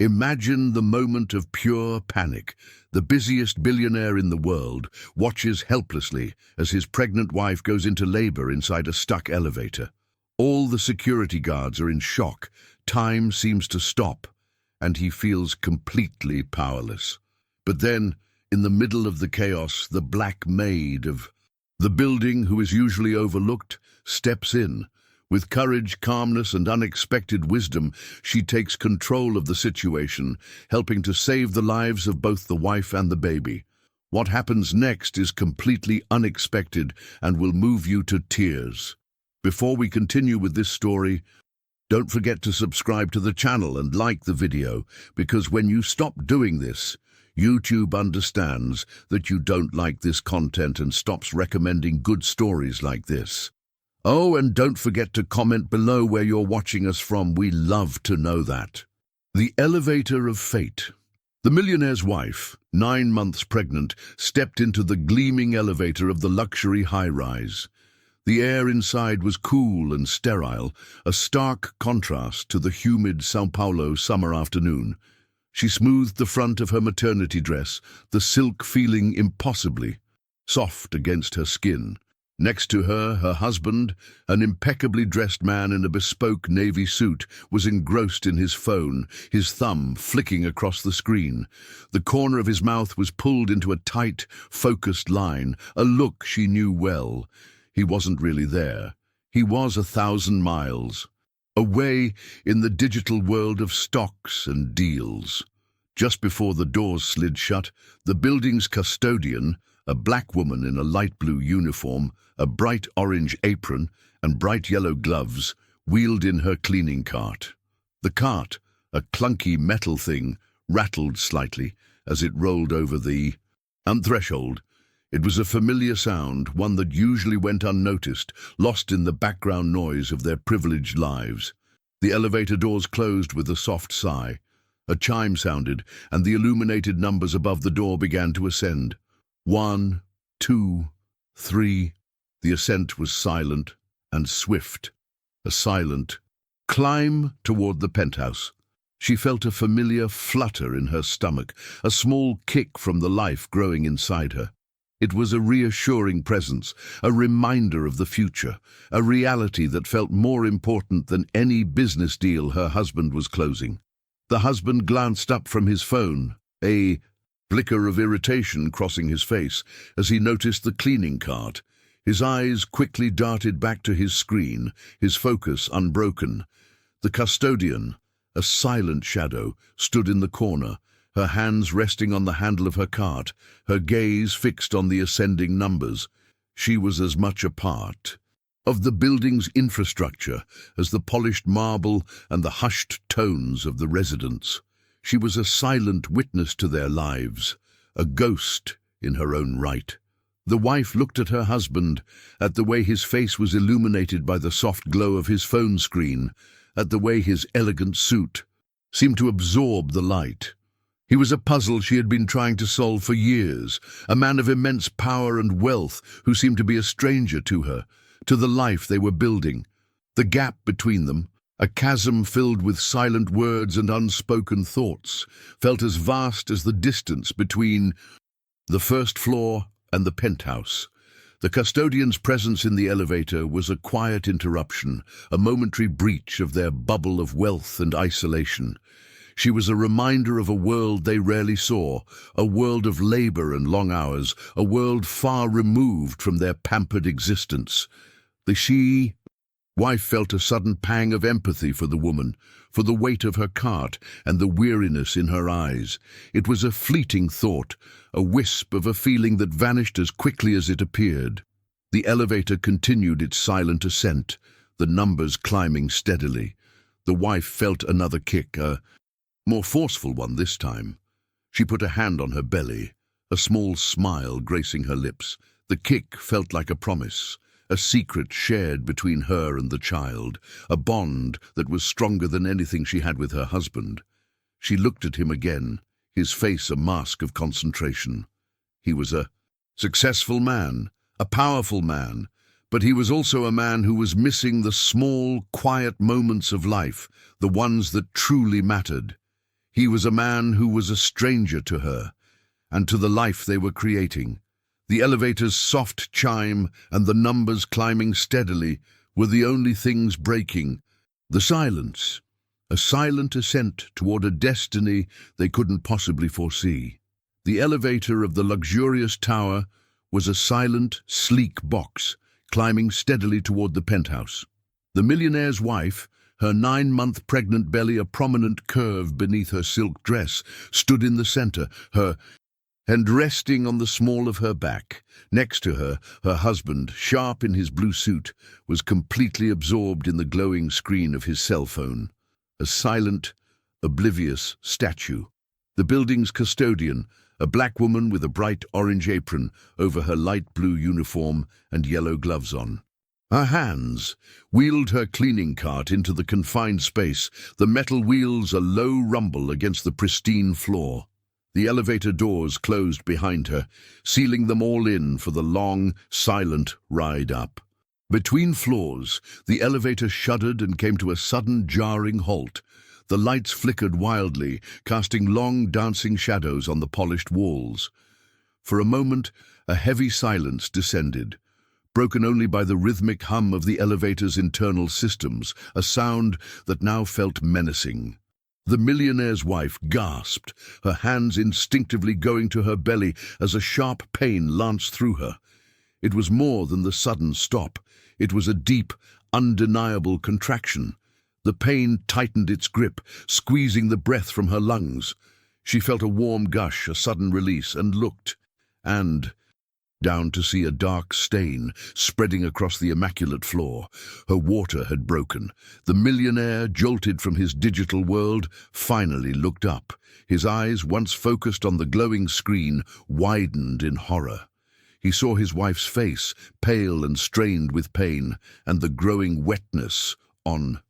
Imagine the moment of pure panic. The busiest billionaire in the world watches helplessly as his pregnant wife goes into labor inside a stuck elevator. All the security guards are in shock. Time seems to stop, and he feels completely powerless. But then, in the middle of the chaos, the black maid of the building, who is usually overlooked, steps in. With courage, calmness, and unexpected wisdom, she takes control of the situation, helping to save the lives of both the wife and the baby. What happens next is completely unexpected and will move you to tears. Before we continue with this story, don't forget to subscribe to the channel and like the video, because when you stop doing this, YouTube understands that you don't like this content and stops recommending good stories like this. Oh, and don't forget to comment below where you're watching us from. We love to know that. The elevator of fate. The millionaire's wife, 9 months pregnant, stepped into the gleaming elevator of the luxury high-rise. The air inside was cool and sterile, a stark contrast to the humid São Paulo summer afternoon. She smoothed the front of her maternity dress, the silk feeling impossibly soft against her skin. Next to her, her husband, an impeccably dressed man in a bespoke navy suit, was engrossed in his phone, his thumb flicking across the screen. The corner of his mouth was pulled into a tight, focused line, a look she knew well. He wasn't really there. He was 1,000 miles away in the digital world of stocks and deals. Just before the doors slid shut, the building's custodian, a black woman in a light blue uniform, a bright orange apron, and bright yellow gloves, wheeled in her cleaning cart. The cart, a clunky metal thing, rattled slightly as it rolled over the threshold. It was a familiar sound, one that usually went unnoticed, lost in the background noise of their privileged lives. The elevator doors closed with a soft sigh. A chime sounded, and the illuminated numbers above the door began to ascend. 1, 2, 3. The ascent was silent and swift. A silent climb toward the penthouse. She felt a familiar flutter in her stomach, a small kick from the life growing inside her. It was a reassuring presence, a reminder of the future, a reality that felt more important than any business deal her husband was closing. The husband glanced up from his phone, a flicker of irritation crossing his face as he noticed the cleaning cart. His eyes quickly darted back to his screen, his focus unbroken. The custodian, a silent shadow, stood in the corner, her hands resting on the handle of her cart, her gaze fixed on the ascending numbers. She was as much a part of the building's infrastructure as the polished marble and the hushed tones of the residents. She was a silent witness to their lives, a ghost in her own right. The wife looked at her husband, at the way his face was illuminated by the soft glow of his phone screen, at the way his elegant suit seemed to absorb the light. He was a puzzle she had been trying to solve for years, a man of immense power and wealth who seemed to be a stranger to her, to the life they were building. The gap between them, a chasm filled with silent words and unspoken thoughts, felt as vast as the distance between the first floor and the penthouse. The custodian's presence in the elevator was a quiet interruption, a momentary breach of their bubble of wealth and isolation. She was a reminder of a world they rarely saw, a world of labor and long hours, a world far removed from their pampered existence. The wife felt a sudden pang of empathy for the woman, for the weight of her cart and the weariness in her eyes. It was a fleeting thought, a wisp of a feeling that vanished as quickly as it appeared. The elevator continued its silent ascent, the numbers climbing steadily. The wife felt another kick, a more forceful one this time. She put a hand on her belly, a small smile gracing her lips. The kick felt like a promise, a secret shared between her and the child, a bond that was stronger than anything she had with her husband. She looked at him again, his face a mask of concentration. He was a successful man, a powerful man, but he was also a man who was missing the small, quiet moments of life, the ones that truly mattered. He was a man who was a stranger to her, and to the life they were creating. The elevator's soft chime and the numbers climbing steadily were the only things breaking. The silence, a silent ascent toward a destiny they couldn't possibly foresee. The elevator of the luxurious tower was a silent, sleek box, climbing steadily toward the penthouse. The millionaire's wife, her 9-month pregnant belly a prominent curve beneath her silk dress, stood in the center, her hand resting on the small of her back. Next to her, her husband, sharp in his blue suit, was completely absorbed in the glowing screen of his cell phone, a silent, oblivious statue. The building's custodian, a black woman with a bright orange apron over her light blue uniform and yellow gloves on. Her hands wheeled her cleaning cart into the confined space, the metal wheels a low rumble against the pristine floor. The elevator doors closed behind her, sealing them all in for the long, silent ride up. Between floors, the elevator shuddered and came to a sudden, jarring halt. The lights flickered wildly, casting long, dancing shadows on the polished walls. For a moment, a heavy silence descended, broken only by the rhythmic hum of the elevator's internal systems, a sound that now felt menacing. The millionaire's wife gasped, her hands instinctively going to her belly as a sharp pain lanced through her. It was more than the sudden stop. It was a deep, undeniable contraction. The pain tightened its grip, squeezing the breath from her lungs. She felt a warm gush, a sudden release, and looked, down to see a dark stain spreading across the immaculate floor. Her water had broken. The millionaire, jolted from his digital world, finally looked up. His eyes, once focused on the glowing screen, widened in horror. He saw his wife's face, pale and strained with pain, and the growing wetness on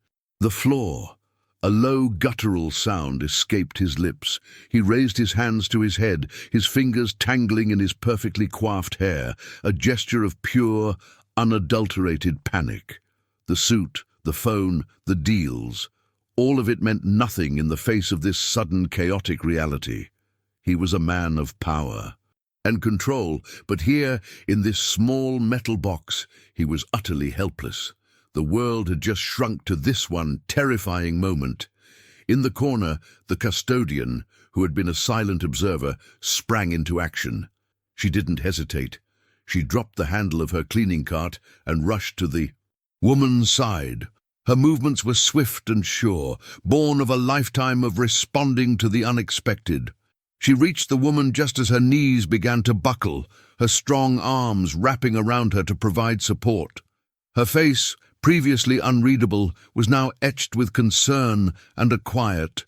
the floor. A low, guttural sound escaped his lips. He raised his hands to his head, his fingers tangling in his perfectly coiffed hair, a gesture of pure, unadulterated panic. The suit, the phone, the deals, all of it meant nothing in the face of this sudden, chaotic reality. He was a man of power and control, but here, in this small metal box, he was utterly helpless. The world had just shrunk to this one terrifying moment. In the corner, the custodian, who had been a silent observer, sprang into action. She didn't hesitate. She dropped the handle of her cleaning cart and rushed to the woman's side. Her movements were swift and sure, born of a lifetime of responding to the unexpected. She reached the woman just as her knees began to buckle, her strong arms wrapping around her to provide support. Her face, previously unreadable, was now etched with concern and a quiet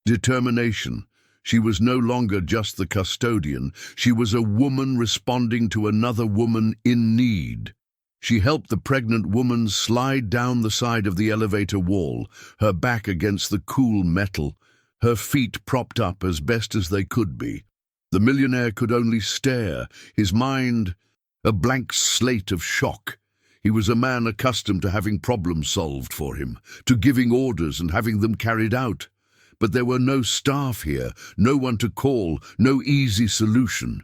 determination. She was no longer just the custodian. She was a woman responding to another woman in need. She helped the pregnant woman slide down the side of the elevator wall, her back against the cool metal, her feet propped up as best as they could be. The millionaire could only stare, his mind a blank slate of shock. He was a man accustomed to having problems solved for him, to giving orders and having them carried out. But there were no staff here, no one to call, no easy solution.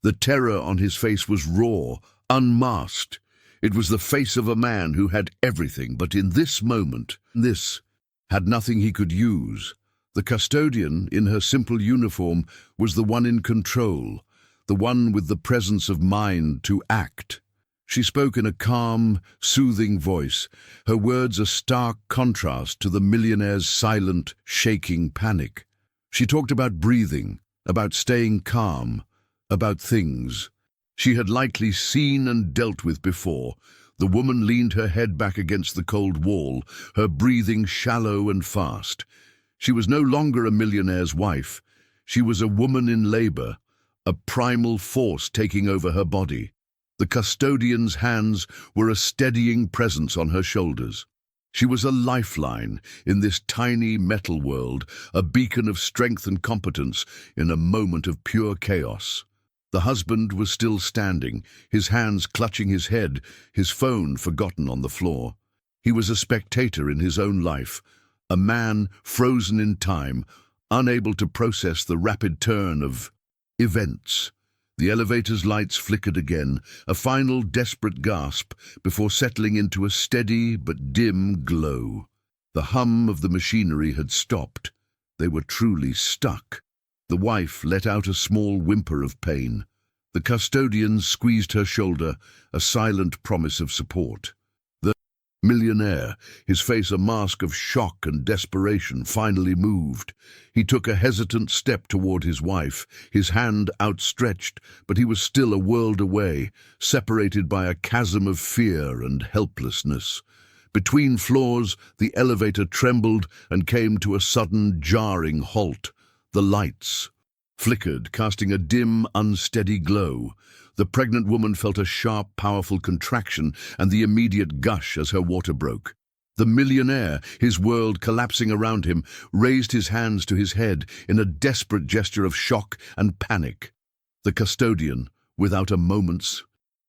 The terror on his face was raw, unmasked. It was the face of a man who had everything, but in this moment, this had nothing he could use. The custodian, in her simple uniform, was the one in control, the one with the presence of mind to act. She spoke in a calm, soothing voice, her words a stark contrast to the millionaire's silent, shaking panic. She talked about breathing, about staying calm, about things she had likely seen and dealt with before. The woman leaned her head back against the cold wall, her breathing shallow and fast. She was no longer a millionaire's wife. She was a woman in labor, a primal force taking over her body. The custodian's hands were a steadying presence on her shoulders. She was a lifeline in this tiny metal world, a beacon of strength and competence in a moment of pure chaos. The husband was still standing, his hands clutching his head, his phone forgotten on the floor. He was a spectator in his own life, a man frozen in time, unable to process the rapid turn of events. The elevator's lights flickered again, a final desperate gasp before settling into a steady but dim glow. The hum of the machinery had stopped. They were truly stuck. The wife let out a small whimper of pain. The custodian squeezed her shoulder, a silent promise of support. The millionaire, his face a mask of shock and desperation, finally moved. He took a hesitant step toward his wife, his hand outstretched, but he was still a world away, separated by a chasm of fear and helplessness. Between floors, the elevator trembled and came to a sudden, jarring halt. The lights flickered, casting a dim, unsteady glow. The pregnant woman felt a sharp, powerful contraction and the immediate gush as her water broke. The millionaire, his world collapsing around him, raised his hands to his head in a desperate gesture of shock and panic. The custodian, without a moment's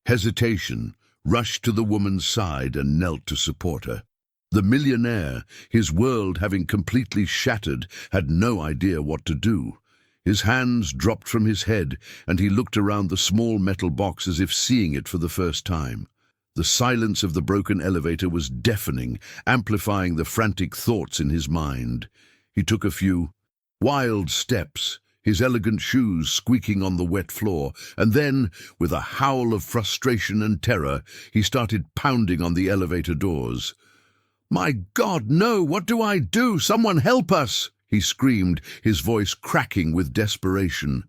hesitation, rushed to the woman's side and knelt to support her. The millionaire, his world having completely shattered, had no idea what to do. His hands dropped from his head, and he looked around the small metal box as if seeing it for the first time. The silence of the broken elevator was deafening, amplifying the frantic thoughts in his mind. He took a few wild steps, his elegant shoes squeaking on the wet floor, and then, with a howl of frustration and terror, he started pounding on the elevator doors. "My God, no! What do I do? Someone help us!" he screamed, his voice cracking with desperation.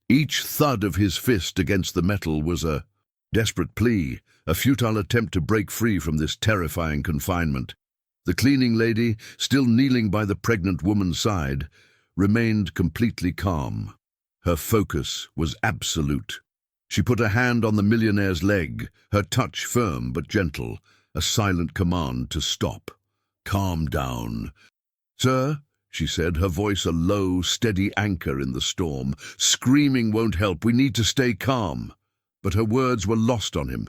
Each thud of his fist against the metal was a desperate plea, a futile attempt to break free from this terrifying confinement. The cleaning lady, still kneeling by the pregnant woman's side, remained completely calm. Her focus was absolute. She put a hand on the millionaire's leg, her touch firm but gentle, a silent command to stop. "Calm down." "Sir," she said, her voice a low, steady anchor in the storm. "Screaming won't help. We need to stay calm." But her words were lost on him.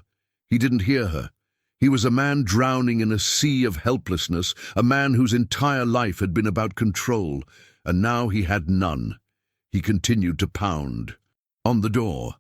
He didn't hear her. He was a man drowning in a sea of helplessness, a man whose entire life had been about control, and now he had none. He continued to pound. On the door,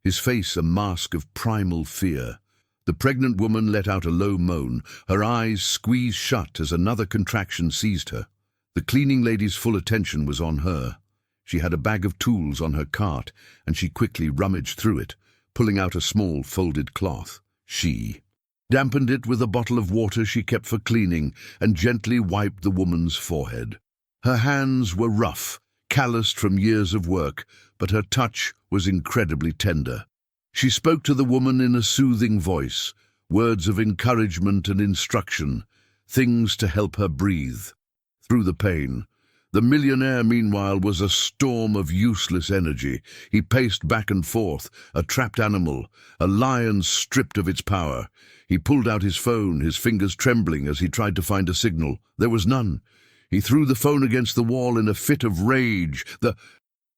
his face a mask of primal fear. The pregnant woman let out a low moan, her eyes squeezed shut as another contraction seized her. The cleaning lady's full attention was on her. She had a bag of tools on her cart, and she quickly rummaged through it, pulling out a small folded cloth. She dampened it with a bottle of water she kept for cleaning and gently wiped the woman's forehead. Her hands were rough, calloused from years of work, but her touch was incredibly tender. She spoke to the woman in a soothing voice, words of encouragement and instruction, things to help her breathe through the pain. The millionaire, meanwhile, was a storm of useless energy. He paced back and forth, a trapped animal, a lion stripped of its power. He pulled out his phone, his fingers trembling as he tried to find a signal. There was none. He threw the phone against the wall in a fit of rage, the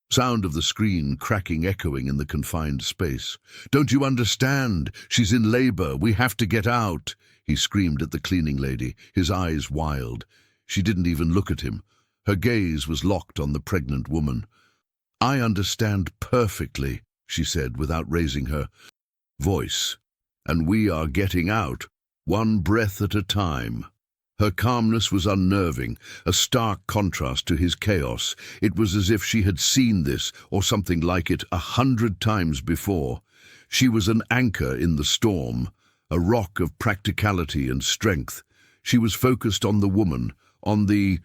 sound of the screen cracking echoing in the confined space. "Don't you understand? She's in labor. We have to get out," he screamed at the cleaning lady, his eyes wild. She didn't even look at him. Her gaze was locked on the pregnant woman. "I understand perfectly," she said without raising her voice. "And we are getting out, one breath at a time." Her calmness was unnerving, a stark contrast to his chaos. It was as if she had seen this, or something like it, 100 times before. She was an anchor in the storm, a rock of practicality and strength. She was focused on the woman, on the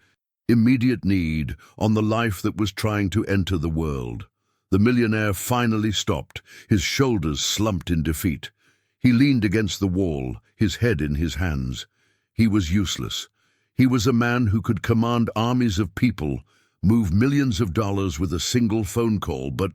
immediate need, on the life that was trying to enter the world. The millionaire finally stopped, his shoulders slumped in defeat. He leaned against the wall, his head in his hands. He was useless. He was a man who could command armies of people, move millions of dollars with a single phone call, but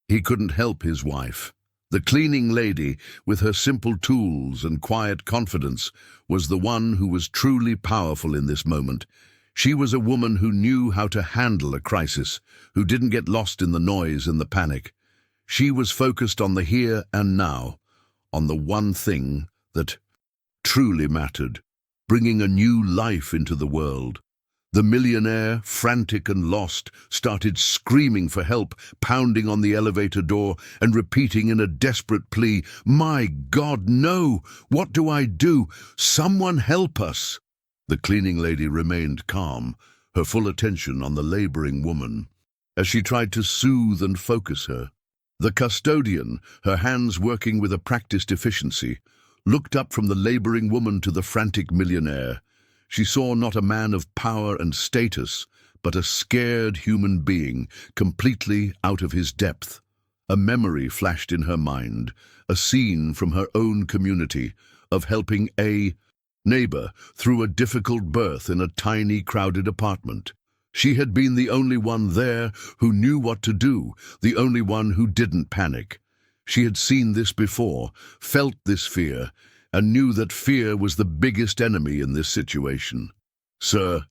he couldn't help his wife. The cleaning lady, with her simple tools and quiet confidence, was the one who was truly powerful in this moment. She was a woman who knew how to handle a crisis, who didn't get lost in the noise and the panic. She was focused on the here and now, on the one thing that truly mattered, bringing a new life into the world. The millionaire, frantic and lost, started screaming for help, pounding on the elevator door and repeating in a desperate plea, "My God, no! What do I do? Someone help us!" The cleaning lady remained calm, her full attention on the laboring woman, as she tried to soothe and focus her. The custodian, her hands working with a practiced efficiency, looked up from the laboring woman to the frantic millionaire. She saw not a man of power and status, but a scared human being, completely out of his depth. A memory flashed in her mind, a scene from her own community, of helping a neighbor through a difficult birth in a tiny, crowded apartment. She had been the only one there who knew what to do, the only one who didn't panic. She had seen this before, felt this fear, and knew that fear was the biggest enemy in this situation. "Sir,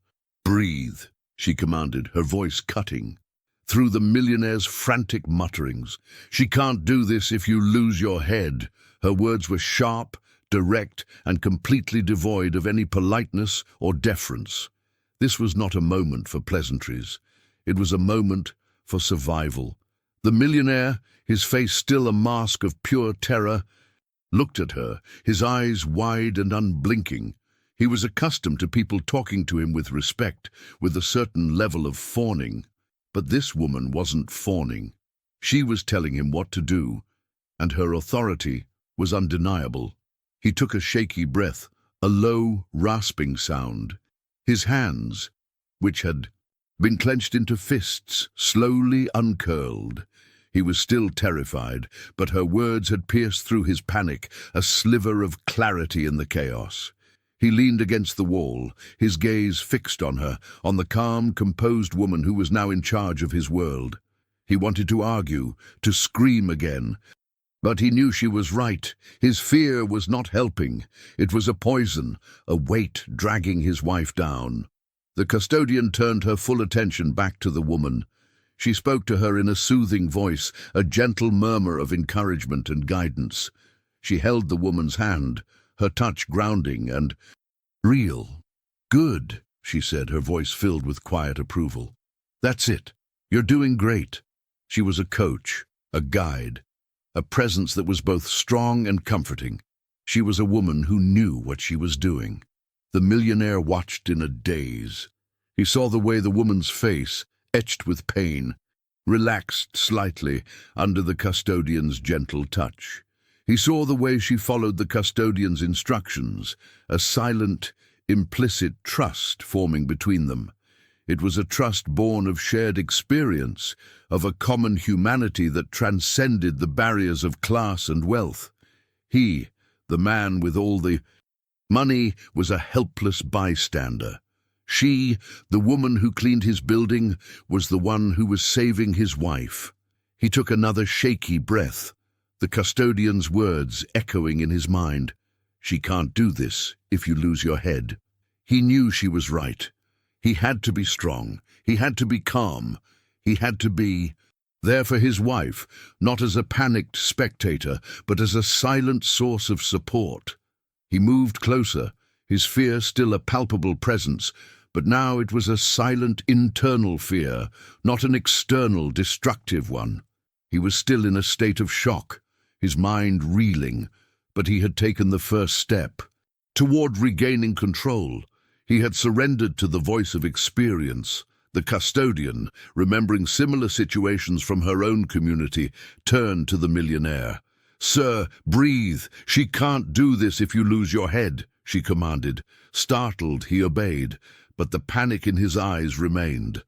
breathe," she commanded, her voice cutting through the millionaire's frantic mutterings. "She can't do this if you lose your head." Her words were sharp, direct, and completely devoid of any politeness or deference. This was not a moment for pleasantries. It was a moment for survival. The millionaire, his face still a mask of pure terror, looked at her, his eyes wide and unblinking. He was accustomed to people talking to him with respect, with a certain level of fawning. But this woman wasn't fawning. She was telling him what to do, and her authority was undeniable. He took a shaky breath, a low, rasping sound. His hands, which had been clenched into fists, slowly uncurled. He was still terrified, but her words had pierced through his panic, a sliver of clarity in the chaos. He leaned against the wall, his gaze fixed on her, on the calm, composed woman who was now in charge of his world. He wanted to argue, to scream again, but he knew she was right. His fear was not helping. It was a poison, a weight dragging his wife down. The custodian turned her full attention back to the woman. She spoke to her in a soothing voice, a gentle murmur of encouragement and guidance. She held the woman's hand, her touch grounding and real. "Good," she said, her voice filled with quiet approval. "That's it. You're doing great." She was a coach, a guide, a presence that was both strong and comforting. She was a woman who knew what she was doing. The millionaire watched in a daze. He saw the way the woman's face, etched with pain, relaxed slightly under the custodian's gentle touch. He saw the way she followed the custodian's instructions, a silent, implicit trust forming between them. It was a trust born of shared experience, of a common humanity that transcended the barriers of class and wealth. He, the man with all the money, was a helpless bystander. She, the woman who cleaned his building, was the one who was saving his wife. He took another shaky breath, the custodian's words echoing in his mind. "She can't do this if you lose your head." He knew she was right. He had to be strong. He had to be calm. He had to be there for his wife, not as a panicked spectator, but as a silent source of support. He moved closer, his fear still a palpable presence, but now it was a silent internal fear, not an external destructive one. He was still in a state of shock, his mind reeling, but he had taken the first step toward regaining control. He had surrendered to the voice of experience. The custodian, remembering similar situations from her own community, turned to the millionaire. "Sir, breathe. She can't do this if you lose your head," she commanded. Startled, he obeyed, but the panic in his eyes remained.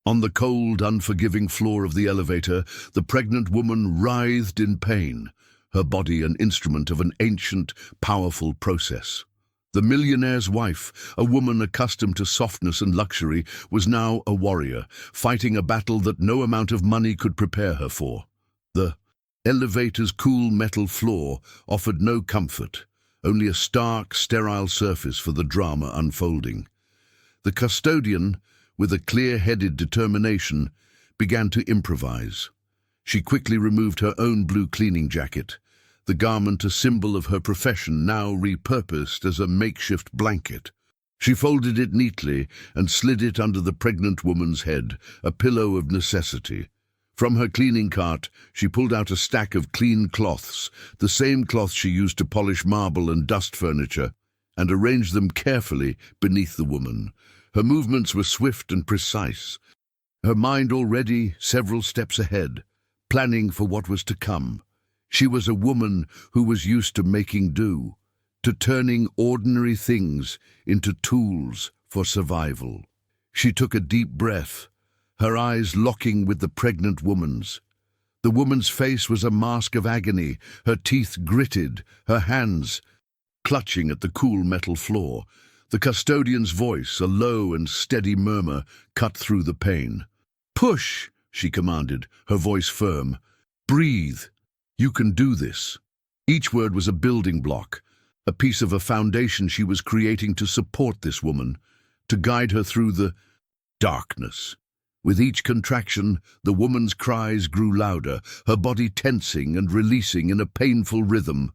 On the cold, unforgiving floor of the elevator, the pregnant woman writhed in pain, her body an instrument of an ancient, powerful process. The millionaire's wife, a woman accustomed to softness and luxury, was now a warrior, fighting a battle that no amount of money could prepare her for. The elevator's cool metal floor offered no comfort, only a stark, sterile surface for the drama unfolding. The custodian, with a clear-headed determination, began to improvise. She quickly removed her own blue cleaning jacket, the garment a symbol of her profession now repurposed as a makeshift blanket. She folded it neatly and slid it under the pregnant woman's head, a pillow of necessity. From her cleaning cart, she pulled out a stack of clean cloths, the same cloths she used to polish marble and dust furniture, and arranged them carefully beneath the woman. Her movements were swift and precise, her mind already several steps ahead, planning for what was to come. She was a woman who was used to making do, to turning ordinary things into tools for survival. She took a deep breath, her eyes locking with the pregnant woman's. The woman's face was a mask of agony, her teeth gritted, her hands clutching at the cool metal floor. The custodian's voice, a low and steady murmur, cut through the pain. "Push," she commanded, her voice firm. "Breathe. You can do this." Each word was a building block, a piece of a foundation she was creating to support this woman, to guide her through the darkness. With each contraction, the woman's cries grew louder, her body tensing and releasing in a painful rhythm.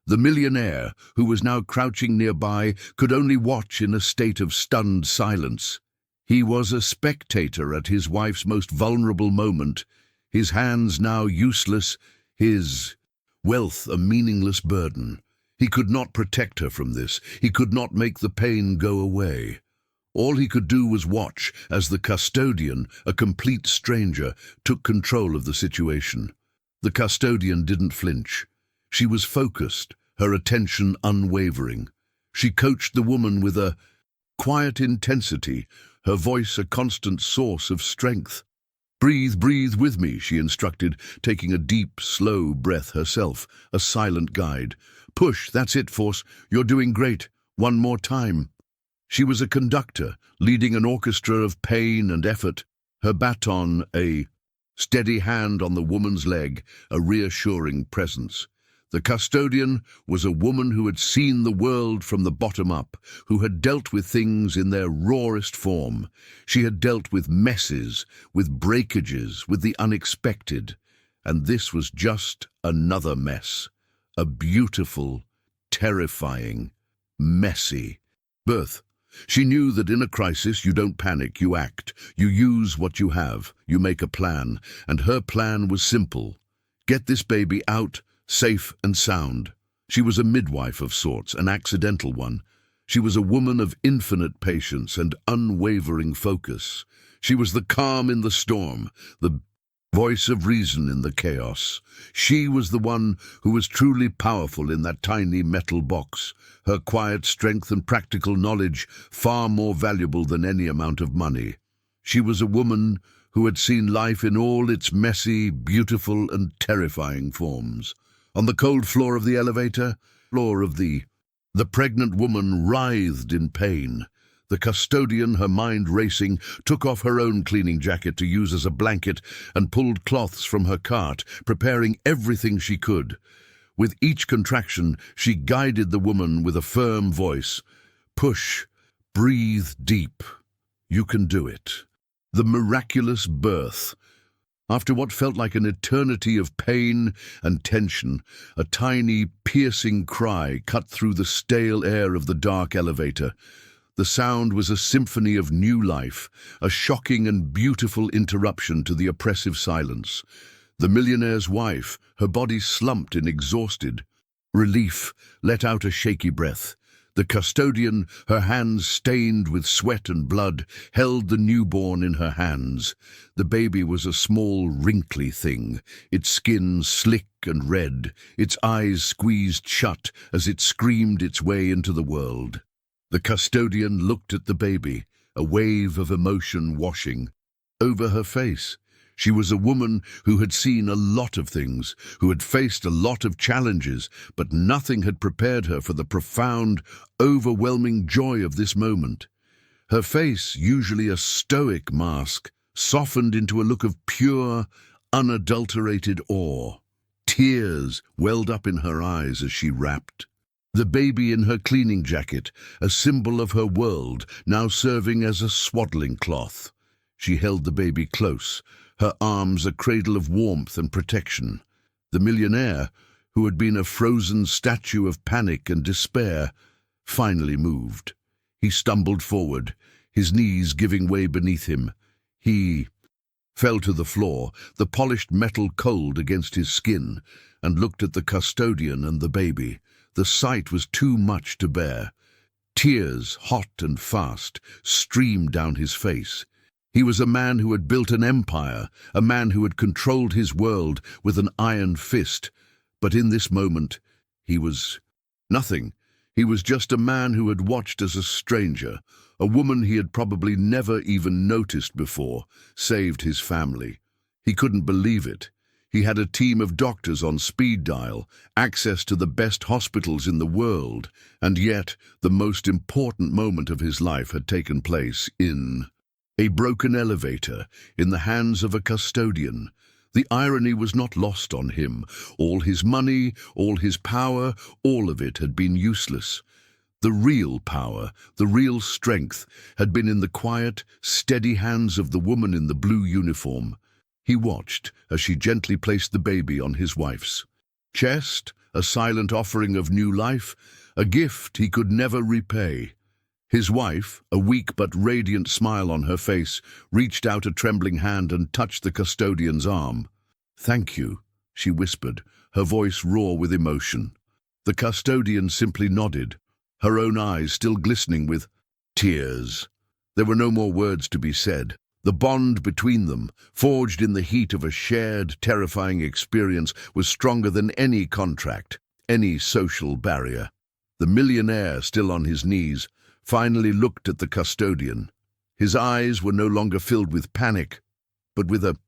The millionaire, who was now crouching nearby, could only watch in a state of stunned silence. He was a spectator at his wife's most vulnerable moment, his hands now useless, his wealth a meaningless burden. He could not protect her from this. He could not make the pain go away. All he could do was watch as the custodian, a complete stranger, took control of the situation. The custodian didn't flinch. She was focused, her attention unwavering. She coached the woman with a quiet intensity, her voice a constant source of strength. "Breathe, breathe with me," she instructed, taking a deep, slow breath herself, a silent guide. "Push, that's it, Force. You're doing great. One more time." She was a conductor, leading an orchestra of pain and effort, her baton a steady hand on the woman's leg, a reassuring presence. The custodian was a woman who had seen the world from the bottom up, who had dealt with things in their rawest form. She had dealt with messes, with breakages, with the unexpected. And this was just another mess. A beautiful, terrifying, messy birth. She knew that in a crisis you don't panic, you act. You use what you have, you make a plan. And her plan was simple. Get this baby out, safe and sound. She was a midwife of sorts, an accidental one. She was a woman of infinite patience and unwavering focus. She was the calm in the storm, the voice of reason in the chaos. She was the one who was truly powerful in that tiny metal box, her quiet strength and practical knowledge far more valuable than any amount of money. She was a woman who had seen life in all its messy, beautiful and terrifying forms. On the cold floor of the elevator, the pregnant woman writhed in pain. The custodian, her mind racing, took off her own cleaning jacket to use as a blanket and pulled cloths from her cart, preparing everything she could. With each contraction, she guided the woman with a firm voice. "Push, breathe deep. You can do it." The miraculous birth. After what felt like an eternity of pain and tension, a tiny, piercing cry cut through the stale air of the dark elevator. The sound was a symphony of new life, a shocking and beautiful interruption to the oppressive silence. The millionaire's wife, her body slumped and exhausted. Relief let out a shaky breath. The custodian, her hands stained with sweat and blood, held the newborn in her hands. The baby was a small, wrinkly thing, its skin slick and red, its eyes squeezed shut as it screamed its way into the world. The custodian looked at the baby, a wave of emotion washing over her face. She was a woman who had seen a lot of things, who had faced a lot of challenges, but nothing had prepared her for the profound, overwhelming joy of this moment. Her face, usually a stoic mask, softened into a look of pure, unadulterated awe. Tears welled up in her eyes as she rapped. The baby in her cleaning jacket, a symbol of her world, now serving as a swaddling cloth. She held the baby close, her arms a cradle of warmth and protection. The millionaire, who had been a frozen statue of panic and despair, finally moved. He stumbled forward, his knees giving way beneath him. He fell to the floor, the polished metal cold against his skin, and looked at the custodian and the baby. The sight was too much to bear. Tears, hot and fast, streamed down his face. He was a man who had built an empire, a man who had controlled his world with an iron fist. But in this moment, he was nothing. He was just a man who had watched as a stranger, a woman he had probably never even noticed before, saved his family. He couldn't believe it. He had a team of doctors on speed dial, access to the best hospitals in the world, and yet the most important moment of his life had taken place in a broken elevator, in the hands of a custodian. The irony was not lost on him. All his money, all his power, all of it had been useless. The real power, the real strength, had been in the quiet, steady hands of the woman in the blue uniform. He watched as she gently placed the baby on his wife's chest, a silent offering of new life, a gift he could never repay. His wife, a weak but radiant smile on her face, reached out a trembling hand and touched the custodian's arm. "Thank you," she whispered, her voice raw with emotion. The custodian simply nodded, her own eyes still glistening with tears. There were no more words to be said. The bond between them, forged in the heat of a shared, terrifying experience, was stronger than any contract, any social barrier. The millionaire, still on his knees, finally looked at the custodian. His eyes were no longer filled with panic, but with a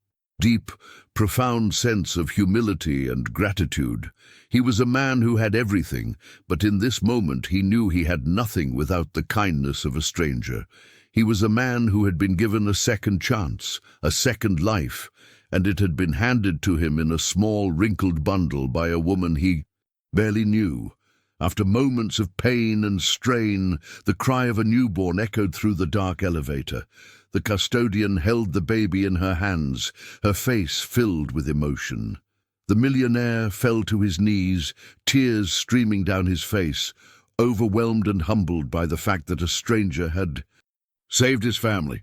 deep, profound sense of humility and gratitude. He was a man who had everything, but in this moment he knew he had nothing without the kindness of a stranger. He was a man who had been given a second chance, a second life, and it had been handed to him in a small, wrinkled bundle by a woman he barely knew. After moments of pain and strain, the cry of a newborn echoed through the dark elevator. The custodian held the baby in her hands, her face filled with emotion. The millionaire fell to his knees, tears streaming down his face, overwhelmed and humbled by the fact that a stranger had saved his family.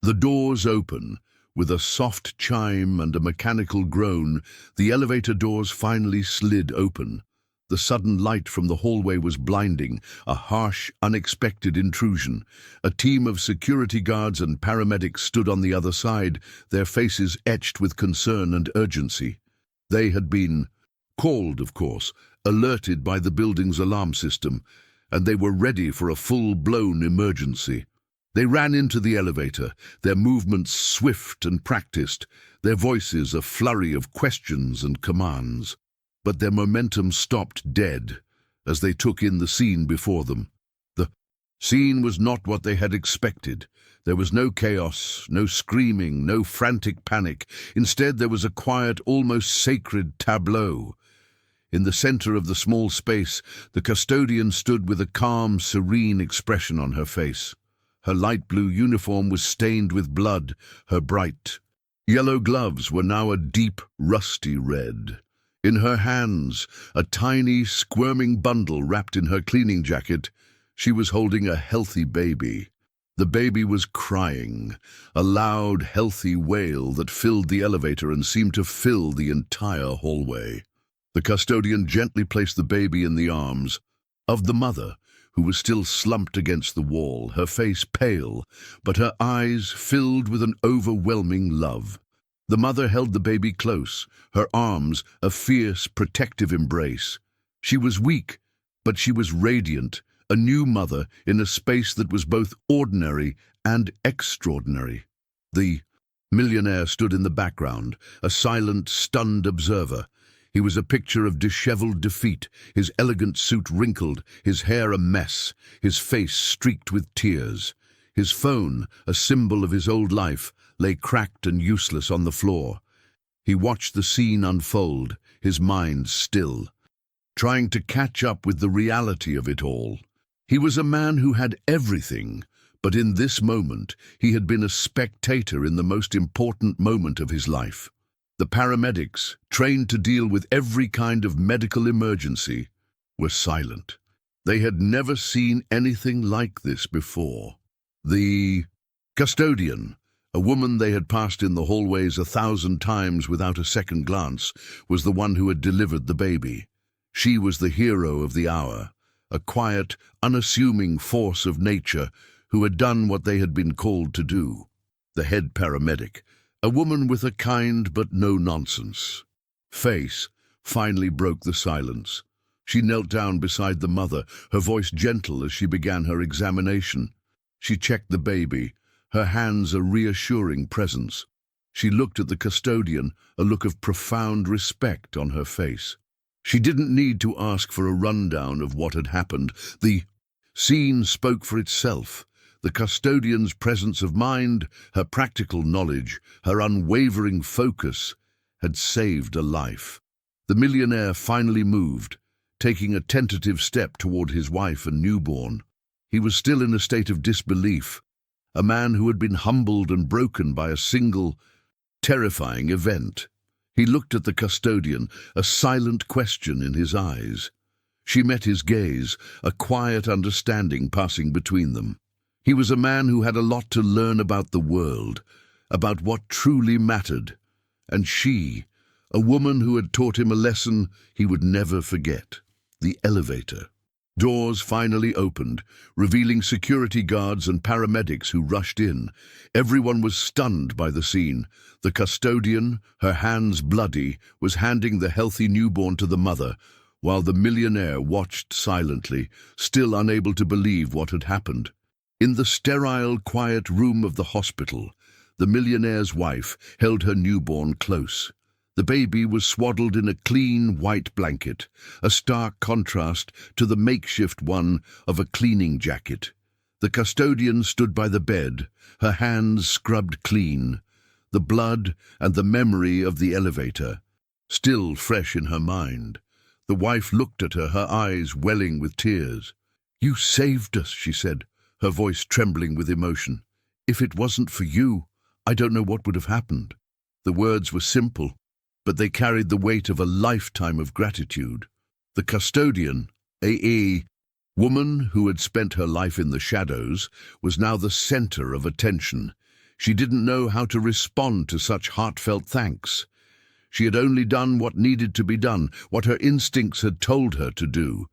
The doors open. With a soft chime and a mechanical groan, the elevator doors finally slid open. The sudden light from the hallway was blinding, a harsh, unexpected intrusion. A team of security guards and paramedics stood on the other side, their faces etched with concern and urgency. They had been called, of course, alerted by the building's alarm system, and they were ready for a full-blown emergency. They ran into the elevator, their movements swift and practiced, their voices a flurry of questions and commands. But their momentum stopped dead as they took in the scene before them. The scene was not what they had expected. There was no chaos, no screaming, no frantic panic. Instead, there was a quiet, almost sacred tableau. In the center of the small space, the custodian stood with a calm, serene expression on her face. Her light blue uniform was stained with blood. Her bright yellow gloves were now a deep, rusty red. In her hands, a tiny, squirming bundle wrapped in her cleaning jacket, she was holding a healthy baby. The baby was crying, a loud, healthy wail that filled the elevator and seemed to fill the entire hallway. The custodian gently placed the baby in the arms of the mother, who was still slumped against the wall, her face pale, but her eyes filled with an overwhelming love. The mother held the baby close, her arms a fierce, protective embrace. She was weak, but she was radiant, a new mother in a space that was both ordinary and extraordinary. The millionaire stood in the background, a silent, stunned observer. He was a picture of disheveled defeat, his elegant suit wrinkled, his hair a mess, his face streaked with tears. His phone, a symbol of his old life, lay cracked and useless on the floor. He watched the scene unfold, his mind still, trying to catch up with the reality of it all. He was a man who had everything, but in this moment he had been a spectator in the most important moment of his life. The paramedics, trained to deal with every kind of medical emergency, were silent. They had never seen anything like this before. The custodian, a woman they had passed in the hallways 1,000 times without a second glance, was the one who had delivered the baby. She was the hero of the hour, a quiet, unassuming force of nature who had done what they had been called to do. The head paramedic, a woman with a kind but no-nonsense face, finally broke the silence. She knelt down beside the mother, her voice gentle as she began her examination. She checked the baby, her hands a reassuring presence. She looked at the custodian, a look of profound respect on her face. She didn't need to ask for a rundown of what had happened. The scene spoke for itself. The custodian's presence of mind, her practical knowledge, her unwavering focus had saved a life. The millionaire finally moved, taking a tentative step toward his wife and newborn. He was still in a state of disbelief, a man who had been humbled and broken by a single, terrifying event. He looked at the custodian, a silent question in his eyes. She met his gaze, a quiet understanding passing between them. He was a man who had a lot to learn about the world, about what truly mattered, and she, a woman who had taught him a lesson he would never forget. The elevator. Doors finally opened, revealing security guards and paramedics who rushed in. Everyone was stunned by the scene. The custodian, her hands bloody, was handing the healthy newborn to the mother, while the millionaire watched silently, still unable to believe what had happened. In the sterile, quiet room of the hospital, the millionaire's wife held her newborn close. The baby was swaddled in a clean, white blanket, a stark contrast to the makeshift one of a cleaning jacket. The custodian stood by the bed, her hands scrubbed clean, the blood and the memory of the elevator still fresh in her mind. The wife looked at her, her eyes welling with tears. "You saved us," she said, her voice trembling with emotion. "If it wasn't for you, I don't know what would have happened." The words were simple, but they carried the weight of a lifetime of gratitude. The custodian, a woman who had spent her life in the shadows, was now the center of attention. She didn't know how to respond to such heartfelt thanks. She had only done what needed to be done, what her instincts had told her to do.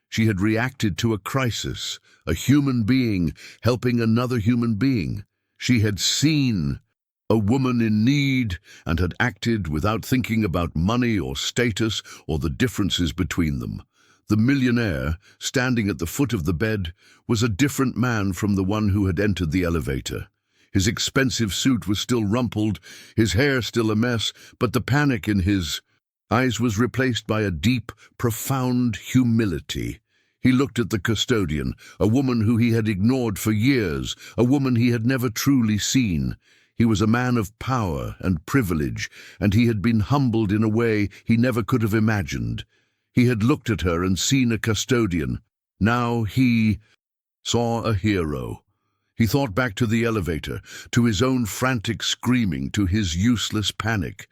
She had reacted to a crisis, a human being helping another human being. She had seen a woman in need and had acted without thinking about money or status or the differences between them. The millionaire, standing at the foot of the bed, was a different man from the one who had entered the elevator. His expensive suit was still rumpled, his hair still a mess, but the panic in his eyes was replaced by a deep, profound humility. He looked at the custodian, a woman who he had ignored for years, a woman he had never truly seen. He was a man of power and privilege, and he had been humbled in a way he never could have imagined. He had looked at her and seen a custodian. Now he saw a hero. He thought back to the elevator, to his own frantic screaming, to his useless panic.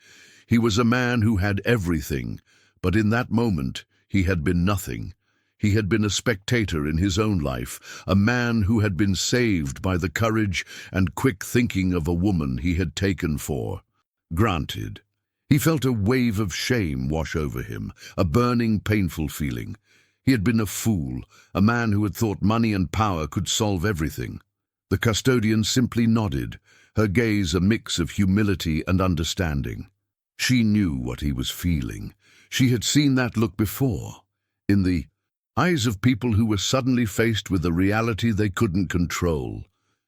He was a man who had everything, but in that moment he had been nothing. He had been a spectator in his own life, a man who had been saved by the courage and quick thinking of a woman he had taken for granted. He felt a wave of shame wash over him, a burning, painful feeling. He had been a fool, a man who had thought money and power could solve everything. The custodian simply nodded, her gaze a mix of humility and understanding. She knew what he was feeling. She had seen that look before, in the eyes of people who were suddenly faced with a reality they couldn't control.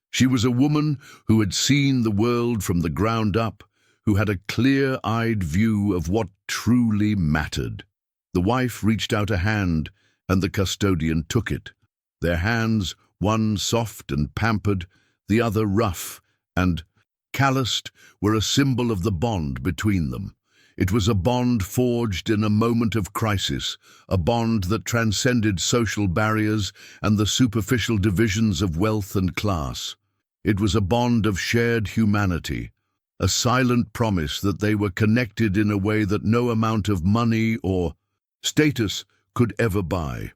She was a woman who had seen the world from the ground up, who had a clear-eyed view of what truly mattered. The wife reached out a hand, and the custodian took it. Their hands, one soft and pampered, the other rough and calloused, were a symbol of the bond between them. It was a bond forged in a moment of crisis, a bond that transcended social barriers and the superficial divisions of wealth and class. It was a bond of shared humanity, a silent promise that they were connected in a way that no amount of money or status could ever buy.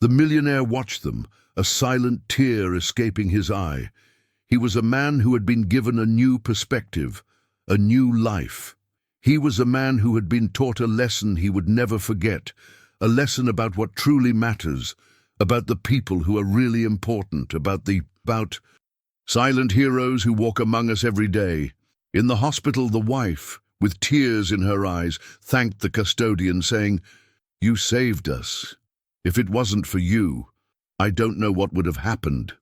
The millionaire watched them, a silent tear escaping his eye. He was a man who had been given a new perspective, a new life. He was a man who had been taught a lesson he would never forget, a lesson about what truly matters, about the people who are really important, about silent heroes who walk among us every day. In the hospital, the wife, with tears in her eyes, thanked the custodian, saying, "You saved us. If it wasn't for you, I don't know what would have happened."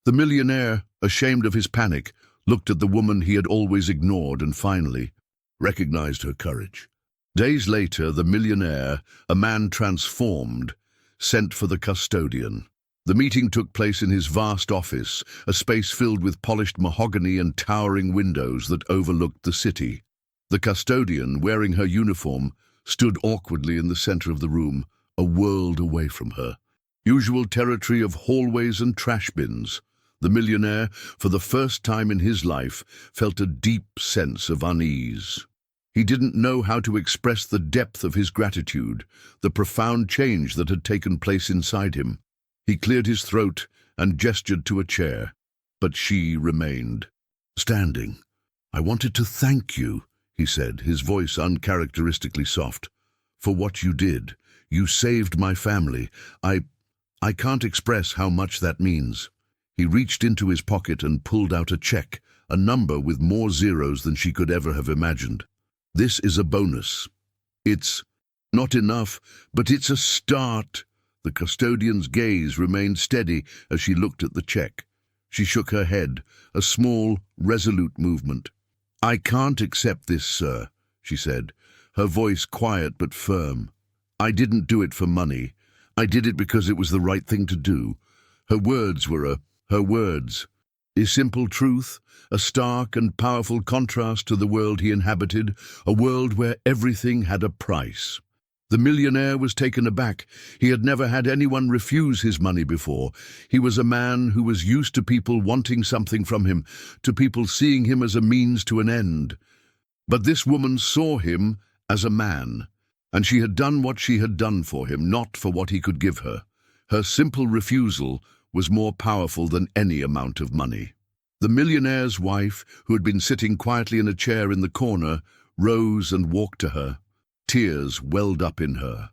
The millionaire, ashamed of his panic, looked at the woman he had always ignored and finally recognized her courage. Days later, the millionaire, a man transformed, sent for the custodian. The meeting took place in his vast office, a space filled with polished mahogany and towering windows that overlooked the city. The custodian, wearing her uniform, stood awkwardly in the center of the room, a world away from her. Usual territory of hallways and trash bins. The millionaire, for the first time in his life, felt a deep sense of unease. He didn't know how to express the depth of his gratitude, the profound change that had taken place inside him. He cleared his throat and gestured to a chair, but she remained standing. "I wanted to thank you," he said, his voice uncharacteristically soft, "for what you did. You saved my family. I can't express how much that means." He reached into his pocket and pulled out a check, a number with more zeros than she could ever have imagined. "This is a bonus. It's not enough, but it's a start." The custodian's gaze remained steady as she looked at the check. She shook her head, a small, resolute movement. "I can't accept this, sir," she said, her voice quiet but firm. "I didn't do it for money. I did it because it was the right thing to do." Her words were a simple truth, a stark and powerful contrast to the world he inhabited, a world where everything had a price. The millionaire was taken aback. He had never had anyone refuse his money before. He was a man who was used to people wanting something from him, to people seeing him as a means to an end. But this woman saw him as a man, and she had done what she had done for him, not for what he could give her. Her simple refusal was more powerful than any amount of money. The millionaire's wife, who had been sitting quietly in a chair in the corner, rose and walked to her. Tears welled up in her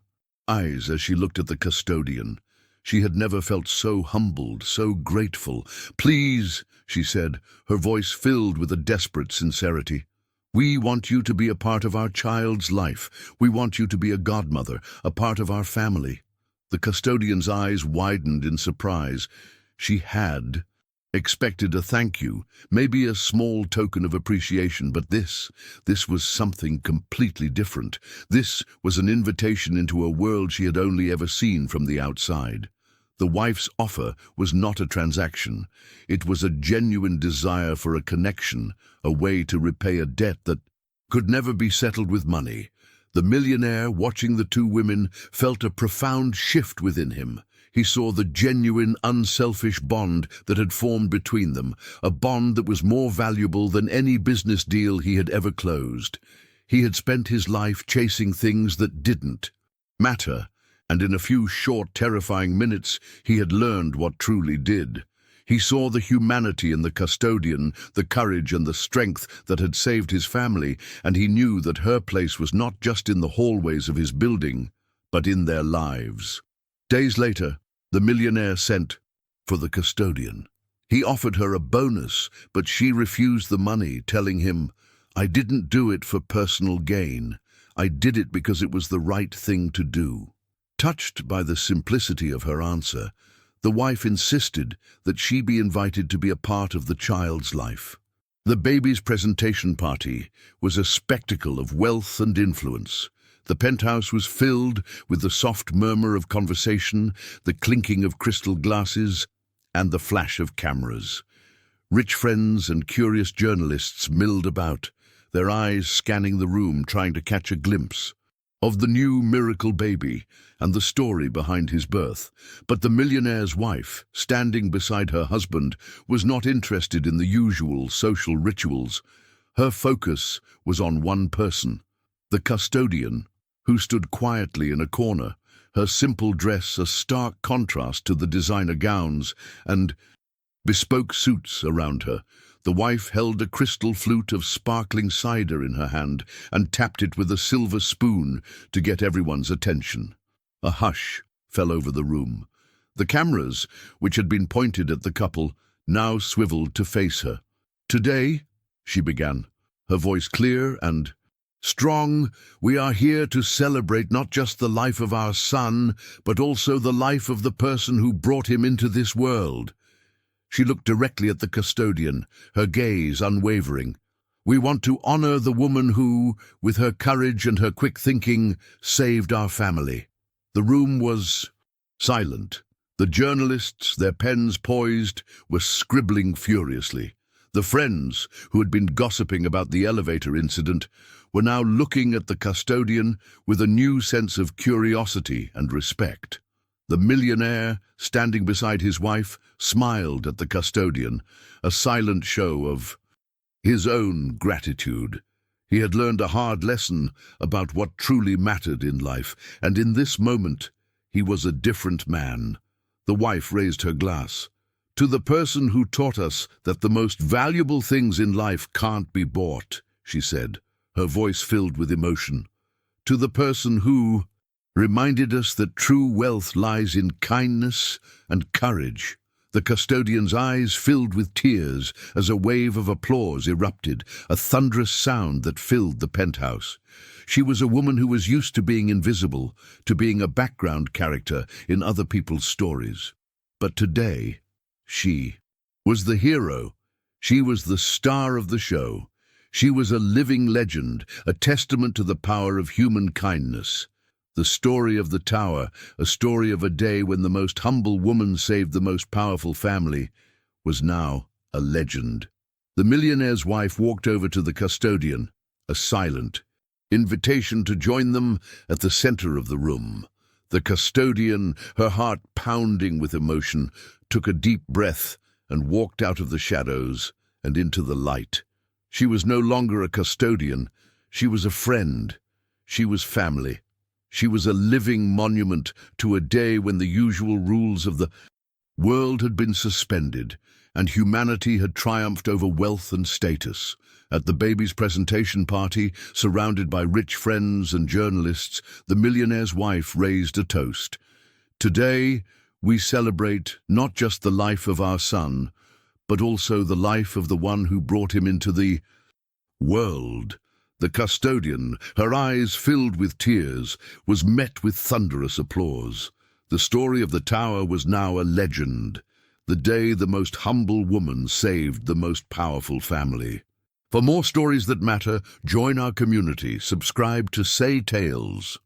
eyes as she looked at the custodian. She had never felt so humbled, so grateful. "Please," she said, her voice filled with a desperate sincerity. "We want you to be a part of our child's life. We want you to be a godmother, a part of our family." The custodian's eyes widened in surprise. She had expected a thank you, maybe a small token of appreciation, but this was something completely different. This was an invitation into a world she had only ever seen from the outside. The wife's offer was not a transaction. It was a genuine desire for a connection, a way to repay a debt that could never be settled with money. The millionaire, watching the two women, felt a profound shift within him. He saw the genuine, unselfish bond that had formed between them, a bond that was more valuable than any business deal he had ever closed. He had spent his life chasing things that didn't matter, and in a few short, terrifying minutes, he had learned what truly did. He saw the humanity in the custodian, the courage and the strength that had saved his family, and he knew that her place was not just in the hallways of his building, but in their lives. Days later, the millionaire sent for the custodian. He offered her a bonus, but she refused the money, telling him, "I didn't do it for personal gain. I did it because it was the right thing to do." Touched by the simplicity of her answer, the wife insisted that she be invited to be a part of the child's life. The baby's presentation party was a spectacle of wealth and influence. The penthouse was filled with the soft murmur of conversation, the clinking of crystal glasses, and the flash of cameras. Rich friends and curious journalists milled about, their eyes scanning the room, trying to catch a glimpse of the new miracle baby and the story behind his birth. But the millionaire's wife, standing beside her husband, was not interested in the usual social rituals. Her focus was on one person, the custodian, who stood quietly in a corner, her simple dress a stark contrast to the designer gowns and bespoke suits around her. The wife held a crystal flute of sparkling cider in her hand and tapped it with a silver spoon to get everyone's attention. A hush fell over the room. The cameras, which had been pointed at the couple, now swiveled to face her. "Today," she began, her voice clear and strong, "we are here to celebrate not just the life of our son, but also the life of the person who brought him into this world." She looked directly at the custodian, her gaze unwavering. "We want to honor the woman who, with her courage and her quick thinking, saved our family." The room was silent. The journalists, their pens poised, were scribbling furiously. The friends, who had been gossiping about the elevator incident, were now looking at the custodian with a new sense of curiosity and respect. The millionaire, standing beside his wife, smiled at the custodian, a silent show of his own gratitude. He had learned a hard lesson about what truly mattered in life, and in this moment he was a different man. The wife raised her glass. "To the person who taught us that the most valuable things in life can't be bought," she said, her voice filled with emotion. "To the person who reminded us that true wealth lies in kindness and courage." The custodian's eyes filled with tears as a wave of applause erupted, a thunderous sound that filled the penthouse. She was a woman who was used to being invisible, to being a background character in other people's stories. But today, she was the hero. She was the star of the show. She was a living legend, a testament to the power of human kindness. The story of the tower, a story of a day when the most humble woman saved the most powerful family, was now a legend. The millionaire's wife walked over to the custodian, a silent invitation to join them at the center of the room. The custodian, her heart pounding with emotion, took a deep breath and walked out of the shadows and into the light. She was no longer a custodian. She was a friend. She was family. She was a living monument to a day when the usual rules of the world had been suspended, and humanity had triumphed over wealth and status. At the baby's presentation party, surrounded by rich friends and journalists, the millionaire's wife raised a toast. "Today, we celebrate not just the life of our son, but also the life of the one who brought him into the world." The custodian, her eyes filled with tears, was met with thunderous applause. The story of the tower was now a legend, the day the most humble woman saved the most powerful family. For more stories that matter, join our community. Subscribe to Say Tales.